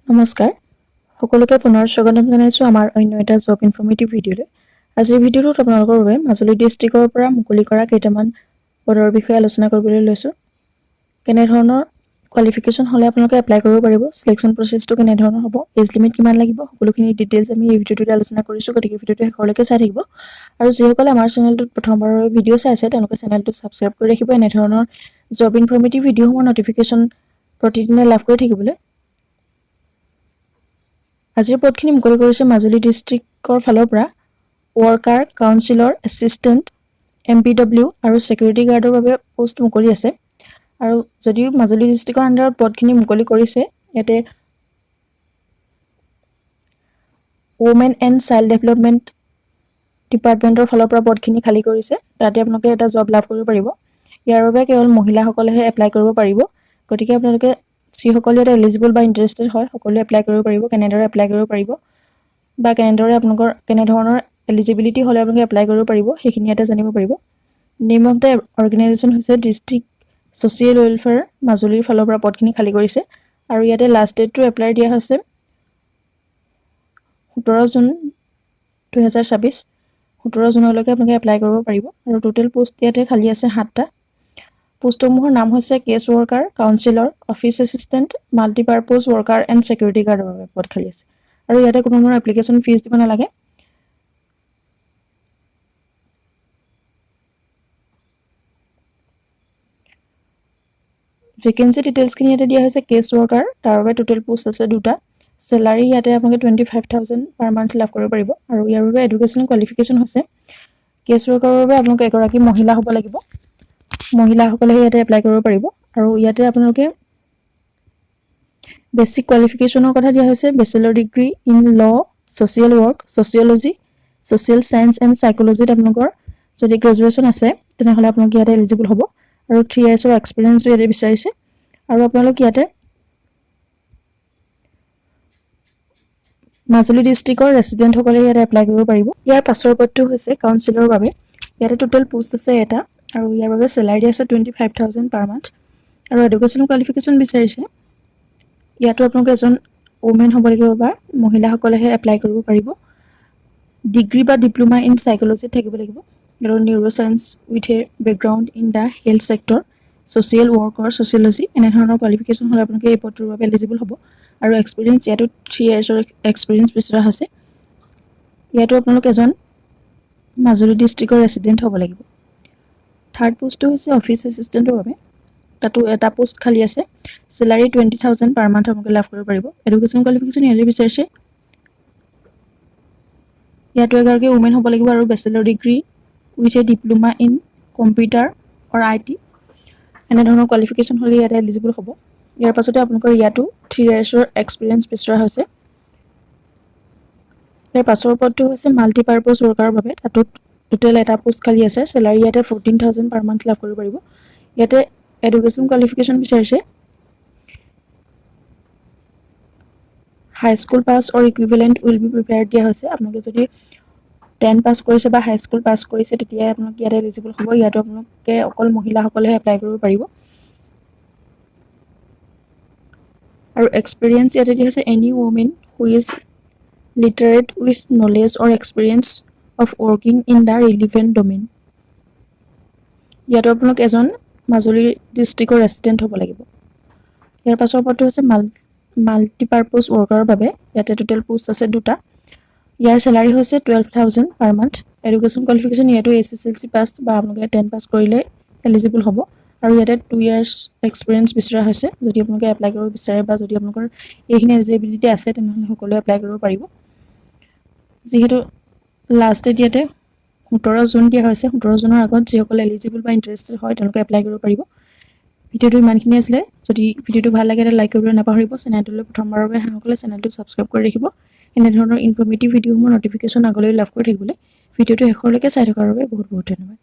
নমস্কাৰ সকলোকে পুনৰ স্বাগতম জনাইছো আমাৰ অন্য এটা জব ইনফৰমেটিভ ভিডিঅ'লৈ। আজিৰ ভিডিঅ'টোত আপোনালোকৰ বাবে মাজুলী ডিষ্ট্ৰিক্টৰ পৰা মুকলি কৰা কেইটামান পদৰ বিষয়ে আলোচনা কৰিবলৈ লৈছো। কেনে ধৰণৰ কোৱালিফিকেশ্যন হ'লে আপোনালোকে এপ্লাই কৰিব পাৰিব, সিলেকশ্যন প্ৰচেছটো কেনে ধৰণৰ হ'ব, এজ লিমিট কিমান লাগিব, সকলোখিনি ডিটেইলছ আমি এই ভিডিঅ'টোত আলোচনা কৰিছো। গতিকে ভিডিঅ'টো শেষলৈকে চাই থাকিব আৰু যিসকলে আমাৰ চেনেলটোত প্ৰথমবাৰৰ ভিডিঅ' চাই আছে তেওঁলোকে চেনেলটো সাবস্ক্ৰাইব কৰি ৰাখিব এনে ধৰণৰ জব ইনফৰমেটিভ ভিডিঅ'সমূহৰ নটিফিকেশ্যন প্ৰতিদিনে লাভ কৰি থাকিবলৈ। আজিৰ পদখিনি মুকলি কৰিছে মাজুলী ডিষ্ট্ৰিক্টৰ ফালৰ পৰা ৱৰ্কাৰ, কাউন্সিলৰ, এছিষ্টেণ্ট, MPW আৰু সিকিউৰিটি গাৰ্ডৰ বাবে পোষ্ট মুকলি আছে। আৰু যদিও মাজুলী ডিষ্ট্ৰিক্টৰ আণ্ডাৰত পদখিনি মুকলি কৰিছে, ইয়াতে ওমেন এণ্ড চাইল্ড ডেভেলপমেণ্ট ডিপাৰ্টমেণ্টৰ ফালৰ পৰা পদখিনি খালী কৰিছে। তাতে আপোনালোকে এটা জব লাভ কৰিব পাৰিব। ইয়াৰ বাবে কেৱল মহিলাসকলেহে এপ্লাই কৰিব পাৰিব। গতিকে আপোনালোকে যিসকল ইয়াত এলিজিবল বা ইণ্টাৰেষ্টেড হয় সকলোৱে এপ্লাই কৰিব পাৰিব। কেনেদৰে এপ্লাই কৰিব পাৰিব বা কেনে ধৰণৰ এলিজিবিলিটি হ'লে আপোনালোকে এপ্লাই কৰিব পাৰিব সেইখিনি ইয়াতে জানিব পাৰিব। নেম অফ দ্য অৰ্গেনাইজেশ্যন হৈছে ডিষ্ট্ৰিক্ট ছ'চিয়েল ৱেলফেয়াৰ মাজুলীৰ ফালৰ পৰা পদখিনি খালী কৰিছে। আৰু ইয়াতে লাষ্ট ডেটটো এপ্লাই দিয়া হৈছে 17 জুন 2026। 17 জুনলৈকে আপোনালোকে এপ্লাই কৰিব পাৰিব। আৰু টোটেল পোষ্ট ইয়াতে খালী আছে 7টা। পোষ্টসমূহৰ নাম হৈছে case worker, counsellor, office assistant, multipurpose worker and security গাৰ্ডৰ বাবে পদ খালী আছে। আৰু ইয়াতে কোনো ধৰণৰ এপ্লিকেশ্যন ফিজ দিব নালাগে। ভেকেঞ্চি ডিটেইলছখিনি ইয়াতে দিয়া হৈছে কেছ ৱৰ্কাৰ, তাৰ বাবে টোটেল পোষ্ট আছে 2টা। চেলাৰী ইয়াতে আপোনালোকে 25,000 পাৰ মান্থ লাভ কৰিব পাৰিব। আৰু ইয়াৰ বাবে এডুকেশ্যনেল কোৱালিফিকেশ্যন হৈছে কেছ ৱৰ্কাৰৰ বাবে আপোনালোকে এগৰাকী মহিলা হ'ব লাগিব। মহিলাসকলেহে ইয়াতে এপ্লাই কৰিব পাৰিব। আৰু ইয়াতে আপোনালোকে বেছিক কোৱালিফিকেশ্যনৰ কথা দিয়া হৈছে bachelor degree in law, social work, sociology, social science and সাইক'লজিত আপোনালোকৰ যদি গ্ৰেজুৱেশ্যন আছে তেনেহ'লে আপোনালোকে ইয়াতে এলিজিবল হ'ব। আৰু 3 ইয়াৰ্ছৰ এক্সপিৰিয়েঞ্চো ইয়াতে বিচাৰিছে। আৰু আপোনালোক ইয়াতে মাজুলী ডিষ্ট্ৰিক্টৰ ৰেচিডেণ্টসকলে ইয়াতে এপ্লাই কৰিব পাৰিব। ইয়াৰ পাছৰ পদটো হৈছে কাউন্সিলৰ বাবে। ইয়াতে টোটেল পোষ্ট আছে 1টা আৰু ইয়াৰ বাবে চেলাৰী আছে 25,000 পাৰ মান্থ। আৰু এডুকেশ্যনেল কোৱালিফিকেশ্যন বিচাৰিছে। ইয়াতো আপোনালোকে এজন ওমেন হ'ব লাগিব বা মহিলাসকলেহে এপ্লাই কৰিব পাৰিব। ডিগ্ৰী বা ডিপ্ল'মা ইন সাইক'লজিত থাকিব লাগিব। আৰু neuro' science with a background in the health sector, social ৱৰ্কৰ, ছ'চিয়লজি এনেধৰণৰ কোৱালিফিকেশ্যন হ'লে আপোনালোকে এই পদটোৰ বাবে এলিজিবল হ'ব। আৰু এক্সপিৰিয়েঞ্চ ইয়াতো 3 ইয়াৰ্ছৰ এক্সপিৰিয়েঞ্চ বিচৰা হৈছে। ইয়াতো আপোনালোক এজন মাজুলী ডিষ্ট্ৰিক্টৰ ৰেচিডেণ্ট হ'ব লাগিব। থাৰ্ড পোষ্টটো হৈছে অফিচ এছিষ্টেণ্টৰ বাবে। তাতো এটা পোষ্ট খালী আছে। চেলাৰী 20,000 পাৰ মান্থ আপোনালোকে লাভ কৰিব পাৰিব। এডুকেশ্যন কোৱালিফিকেশ্যন ইয়াতে বিচাৰিছে। ইয়াতো এগৰাকী ওমেন হ'ব লাগিব আৰু bachelor degree with a diploma in computer or IT এনেধৰণৰ কোৱালিফিকেশ্যন হ'লে ইয়াতে এলিজিবল হ'ব। ইয়াৰ পাছতে আপোনালোকৰ ইয়াতো 3 ইয়াৰ্ছৰ এক্সপিৰিয়েঞ্চ বিচৰা হৈছে। ইয়াৰ পাছৰ পদটো হৈছে মাল্টিপাৰ্পজ ৱৰ্কাৰৰ বাবে। তাতো টোটেল এটা পোষ্ট খালী আছে। চেলাৰী ইয়াতে 14,000 পাৰ মান্থ লাভ কৰিব পাৰিব। ইয়াতে এডুকেশ্যন কোৱালিফিকেশ্যন বিচাৰিছে high school pass or equivalent will be prepared দিয়া হৈছে। আপোনালোকে যদি 10 পাছ কৰিছে বা হাইস্কুল পাছ কৰিছে তেতিয়া আপোনালোকে ইয়াতে এলিজিবল হ'ব। ইয়াতো আপোনালোকে অকল মহিলাসকলেহে এপ্লাই কৰিব পাৰিব। আৰু এক্সপিৰিয়েঞ্চ ইয়াতে দিয়া হৈছে any women who is literate with knowledge or experience of working in the relevant domain. ইয়াতো আপোনালোক এজন মাজুলী ডিষ্ট্ৰিক্টৰ ৰেচিডেণ্ট হ'ব লাগিব। ইয়াৰ পাছৰ পদটো হৈছে মাল্টিপাৰ্পজ ৱৰ্কাৰৰ বাবে। ইয়াতে টোটেল পোষ্ট আছে 2টা। ইয়াৰ চেলাৰী হৈছে 12,000 পাৰ মান্থ। এডুকেশ্যন কোৱালিফিকেশ্যন ইয়াতো SSLC পাছ বা আপোনালোকে 10 পাছ কৰিলে এলিজিবল হ'ব। আৰু ইয়াতে 2 ইয়াৰ্ছ এক্সপিৰিয়েঞ্চ বিচৰা হৈছে। যদি আপোনালোকে এপ্লাই কৰিব বিচাৰে বা যদি আপোনালোকৰ এইখিনি এলিজিবিলিটি আছে তেনেহ'লে সকলোৱে এপ্লাই কৰিব পাৰিব। যিহেতু লাষ্ট ডেট ইয়াতে 17 জুন দিয়া হৈছে। 17 জুনৰ আগত যিসকলে এলিজিবল বা ইণ্টাৰেষ্টেড হয় তেওঁলোকে এপ্লাই কৰিব পাৰিব। ভিডিঅ'টো ইমানখিনি আছিলে। যদি ভিডিঅ'টো ভাল লাগে লাইক কৰিবলৈ নাপাহৰিব। চেনেলটোলৈ প্ৰথমবাৰৰ বাবে অহাসকলে চেনেলটো ছাবস্ক্ৰাইব কৰি ৰাখিব এনেধৰণৰ ইনফৰমেটিভ ভিডিঅ'সমূহৰ নটিফিকেশ্যন আগলৈ লাভ কৰি থাকিবলৈ। ভিডিঅ'টো শেষলৈকে চাই থকাৰ বাবে বহুত বহুত ধন্যবাদ।